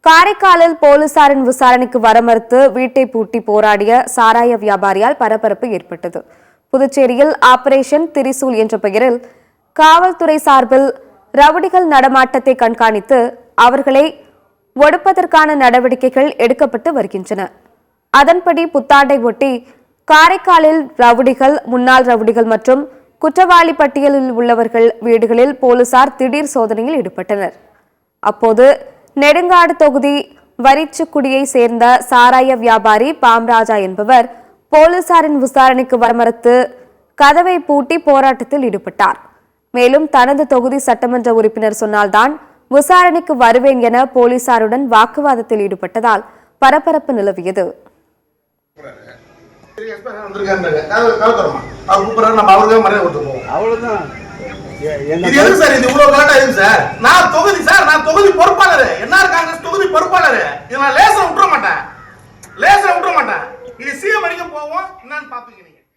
காரைக்காலில் போலீசாரின் விசாரணைக்கு வர மறுத்து வீட்டை பூட்டி போராடிய சாராய வியாபாரியால் பரபரப்பு ஏற்பட்டது. புதுச்சேரியில் ஆபரேஷன் திரிசூல் என்ற பெயரில் காவல்துறை சார்பில் ரவுடிகள் நடமாட்டத்தை கண்காணித்து அவர்களை ஒடுப்பதற்கான நடவடிக்கைகள் எடுக்கப்பட்டு வருகின்றன. அதன்படி புத்தாண்டை ஒட்டி காரைக்காலில் ரவுடிகள், முன்னாள் ரவுடிகள் மற்றும் குற்றவாளி பட்டியலில் உள்ளவர்கள் வீடுகளில் போலீசார் திடீர் சோதனையில் ஈடுபட்டனர். அப்போது நெடுங்காடு தொகுதி வரிச்சுக்குடியை சேர்ந்த சாராய வியாபாரி பாம்ராஜா என்பவர் போலீசாரின் விசாரணைக்கு வரமறுத்து கதவை பூட்டி போராட்டத்தில் ஈடுபட்டார். மேலும் தனது தொகுதி சட்டமன்ற உறுப்பினர் சொன்னால்தான் விசாரணைக்கு வருவேன் என போலீசாருடன் வாக்குவாதத்தில் ஈடுபட்டதால் பரபரப்பு நிலவியது. நான் தொகுதி பொறுப்பாளர், என்ஆர் காங்கிரஸ் தொகுதி பொறுப்பாளர். இதை நான் லேசா விட்டுற மாட்டேன். இது சிஎம் வரைக்கும் போவோம். என்னன்னு பாத்துக்கிறீங்க.